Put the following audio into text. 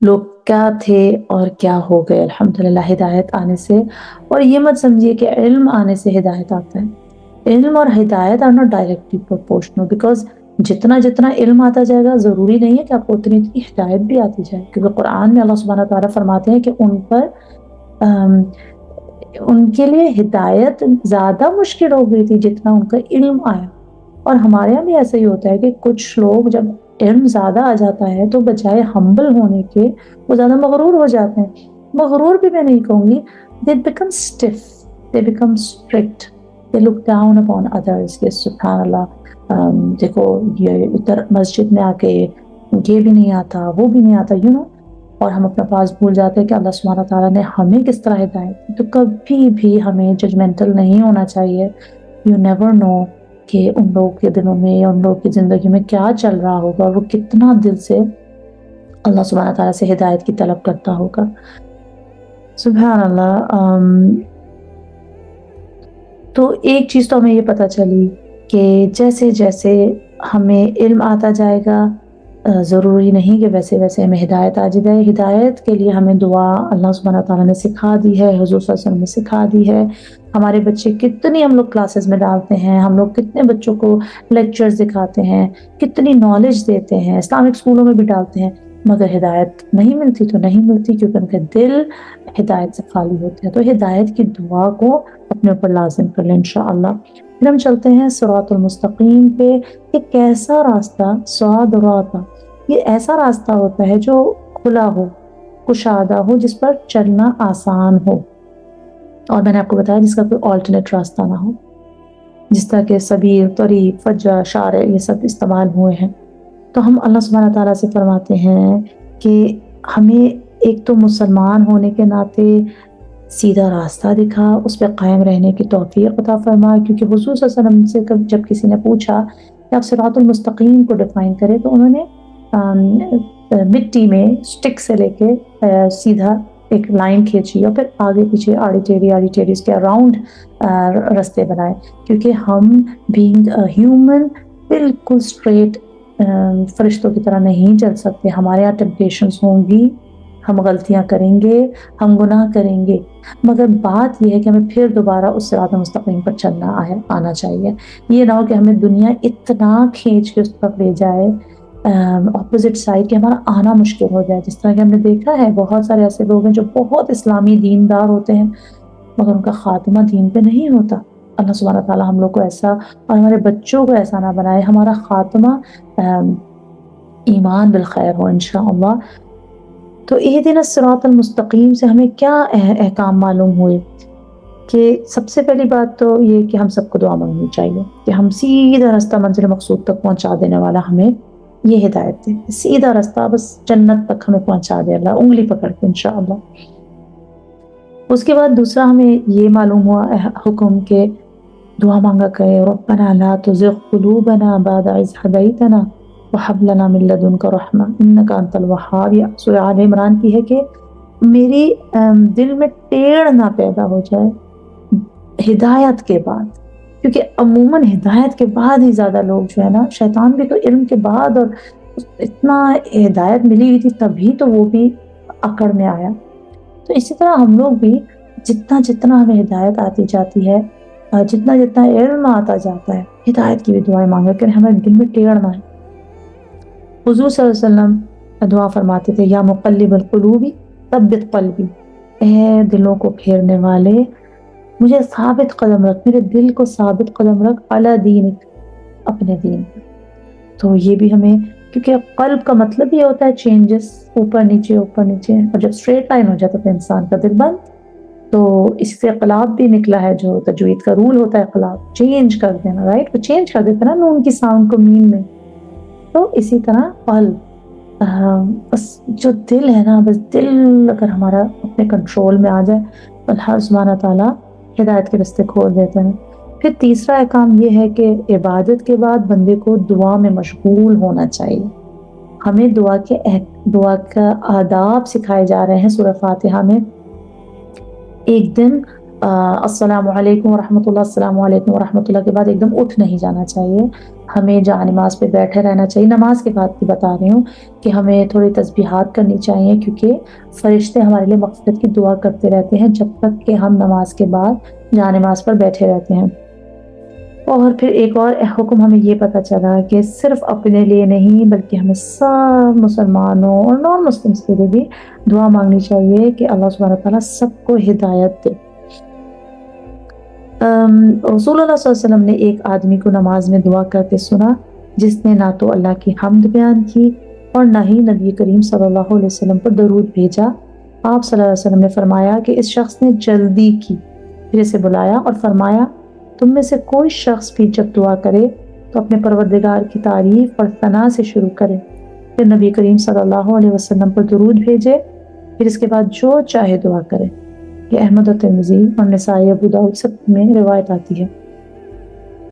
لوگ کیا تھے اور کیا ہو گئے الحمدللہ ہدایت آنے سے. اور یہ مت سمجھیے کہ علم آنے سے ہدایت آتا ہے. علم اور ہدایت are not directly proportional, because جتنا جتنا علم آتا جائے گا ضروری نہیں ہے کہ آپ کو اتنی اتنی ہدایت بھی آتی جائے، کیونکہ قرآن میں اللہ سبحانہ تعالیٰ فرماتے ہیں کہ ان کے لیے ہدایت زیادہ مشکل ہو گئی تھی جتنا ان کا علم آیا. اور ہمارے یہاں بھی ایسا ہی ہوتا ہے کہ کچھ لوگ جب علم زیادہ آ جاتا ہے تو بجائے ہمبل ہونے کے وہ زیادہ مغرور ہو جاتے ہیں. مغرور بھی میں نہیں کہوں گی، they become stiff, they become strict, they look down upon others. کہ سبحان اللہ، دیکھو یہ ادھر مسجد میں آ کے یہ بھی نہیں آتا وہ بھی نہیں آتا اور ہم اپنا پاس بھول جاتے ہیں کہ اللہ سبحانہ تعالیٰ نے ہمیں کس طرح ہدایت کی. تو کبھی بھی ہمیں ججمنٹل نہیں ہونا چاہیے. یو نیور نو کہ ان لوگوں کے دلوں میں یا ان لوگوں کی زندگی میں کیا چل رہا ہوگا، اور وہ کتنا دل سے اللہ سبحانہ تعالیٰ سے ہدایت کی طلب کرتا ہوگا. سبحان اللہ. تو ایک چیز تو ہمیں یہ پتہ چلی کہ جیسے جیسے ہمیں علم آتا جائے گا ضروری نہیں کہ ویسے ویسے ہمیں ہدایت آ جائے. ہدایت کے لیے ہمیں دعا اللہ سبحانہ تعالیٰ نے سکھا دی ہے، حضور صلی اللہ علیہ وسلم نے سکھا دی ہے. ہمارے بچے کتنی ہم لوگ کلاسز میں ڈالتے ہیں، ہم لوگ کتنے بچوں کو لیکچرز دکھاتے ہیں، کتنی نالج دیتے ہیں، اسلامک اسکولوں میں بھی ڈالتے ہیں، مگر ہدایت نہیں ملتی تو نہیں ملتی، کیونکہ ان کے دل ہدایت سے خالی ہوتے ہیں. تو ہدایت کی دعا کو اپنے اوپر لازم کر لیں انشاءاللہ. پھر ہم چلتے ہیں صراط المستقیم پہ. ایک کیسا راستہ، صاد راتا، یہ ایسا راستہ ہوتا ہے جو کھلا ہو، کشادہ ہو، جس پر چلنا آسان ہو. اور میں نے آپ کو بتایا جس کا کوئی آلٹرنیٹ راستہ نہ ہو، جس طرح کہ سبیل، طریق، فجا، شارع یہ سب استعمال ہوئے ہیں. تو ہم اللہ سبحانہ تعالیٰ سے فرماتے ہیں کہ ہمیں ایک تو مسلمان ہونے کے ناطے سیدھا راستہ دکھا، اس پہ قائم رہنے کی توفیق عطا فرما. کیونکہ حضور صلی اللہ علیہ وسلم سے جب کسی نے پوچھا کہ آپ صراط المستقیم کو ڈیفائن کریں، تو انہوں نے مٹی میں سٹک سے لے کے سیدھا ایک لائن کھینچی اور پھر آگے پیچھے آڑی ٹیڑھی اس کے اراؤنڈ رستے بنائے. کیونکہ ہم بینگ ہیومن بالکل اسٹریٹ فرشتوں کی طرح نہیں چل سکتے. ہمارے یہاں ٹیمپٹیشنز ہوں گی، ہم غلطیاں کریں گے، ہم گناہ کریں گے، مگر بات یہ ہے کہ ہمیں پھر دوبارہ اس صراط مستقیم پر چلنا آنا چاہیے. یہ نہ ہو کہ ہمیں دنیا اتنا کھینچ کے اس طرف لے جائے اپوزٹ سائڈ کہ ہمارا آنا مشکل ہو جائے. جس طرح کہ ہم نے دیکھا ہے بہت سارے ایسے لوگ ہیں جو بہت اسلامی دیندار ہوتے ہیں مگر ان کا خاتمہ دین پہ نہیں ہوتا. اللہ سبحانہ تعالیٰ ہم لوگ کو ایسا اور ہمارے بچوں کو ایسا نہ بنائے، ہمارا خاتمہ ایمان بالخیر ہو انشاءاللہ. تو اہدنا الصراط المستقیم سے ہمیں کیا احکام معلوم ہوئے؟ کہ سب سے پہلی بات تو یہ کہ ہم سب کو دعا مانگنی چاہیے کہ ہم سیدھا راستہ منزل مقصود تک پہنچا دینے والا ہمیں یہ ہدایت دے. سیدھا راستہ بس جنت تک ہمیں پہنچا دے اللہ، انگلی پکڑ کے انشاءاللہ. اس کے بعد دوسرا ہمیں یہ معلوم ہوا حکم کہ دعا مانگا کرے ربنا لا تزغ قلوبنا بعد اذ ہدیتنا وہب لنا من لدنک رحمہ انک انت الوہاب. یہ سورہ آل عمران کی ہے کہ میری دل میں ٹیڑھ نہ پیدا ہو جائے ہدایت کے بعد. کیونکہ عموماً ہدایت کے بعد ہی زیادہ لوگ جو ہے نا، شیطان بھی تو علم کے بعد اور اتنا ہدایت ملی ہوئی تھی تبھی تو وہ بھی اکڑ میں آیا. تو اسی طرح ہم لوگ بھی جتنا جتنا ہمیں ہدایت آتی جاتی ہے، جتنا جتنا علم آتا جاتا ہے، ہدایت کی بھی دعائیں مانگا کہ ہمیں دل میں ٹیڑھ نہ ہے. حضور صلی اللہ علیہ وسلم دعا فرماتے تھے یا مقلب القلوب ثبت قلبی، اے دلوں کو پھیرنے والے مجھے ثابت قدم رکھ، میرے دل کو ثابت قدم رکھ علی دینک، اپنے دین پر. تو یہ بھی ہمیں، کیونکہ قلب کا مطلب یہ ہوتا ہے چینجز، اوپر نیچے اوپر نیچے، اور جب اسٹریٹ لائن ہو جاتا ہے تو انسان کا دل بند. تو اس سے انقلاب بھی نکلا ہے، جو تجوید کا رول ہوتا ہے انقلاب، چینج کر دینا، رائٹ؟ وہ چینج کر دیتا نا نون کی ساؤنڈ کو مین میں. تو اسی طرح قلب، بس جو دل ہے نا، بس دل اگر ہمارا اپنے کنٹرول میں آ جائے تو اللہ سبحانہ تعالیٰ ہدایت کے راستے کھول دیتے ہیں. پھر تیسرا کام یہ ہے کہ عبادت کے بعد بندے کو دعا میں مشغول ہونا چاہیے. ہمیں دعا کا آداب سکھائے جا رہے ہیں سورہ فاتحہ میں. ایک دن السلام علیکم ورحمۃ اللہ، السلام علیکم ورحمۃ اللہ کے بعد ایک دم اٹھ نہیں جانا چاہیے، ہمیں جہاں نماز پہ بیٹھے رہنا چاہیے۔ نماز کے بعد کی بتا رہی ہوں کہ ہمیں تھوڑی تسبیحات کرنی چاہیے، کیونکہ فرشتے ہمارے لیے مغفرت کی دعا کرتے رہتے ہیں جب تک کہ ہم نماز کے بعد جہاں نماز پر بیٹھے رہتے ہیں۔ اور پھر ایک اور حکم ہمیں یہ پتہ چلا کہ صرف اپنے لیے نہیں بلکہ ہمیں سب مسلمانوں اور نان مسلمس کے لیے بھی دعا مانگنی چاہیے کہ اللہ سبحانہ تعالیٰ سب کو ہدایت دے۔ رسول اللہ صلی اللہ علیہ وسلم نے ایک آدمی کو نماز میں دعا کرتے سنا جس نے نہ تو اللہ کی حمد بیان کی اور نہ ہی نبی کریم صلی اللہ علیہ وسلم پر درود بھیجا۔ آپ صلی اللہ علیہ وسلم نے فرمایا کہ اس شخص نے جلدی کی، پھر اسے بلایا اور فرمایا تم میں سے کوئی شخص بھی جب دعا کرے تو اپنے پروردگار کی تعریف اور ثنا سے شروع کرے، پھر نبی کریم صلی اللہ علیہ وسلم پر درود بھیجے، پھر اس کے بعد جو چاہے دعا کرے۔ یہ احمد و ترمذی اور نسائی ابو داؤد سب میں روایت آتی ہے۔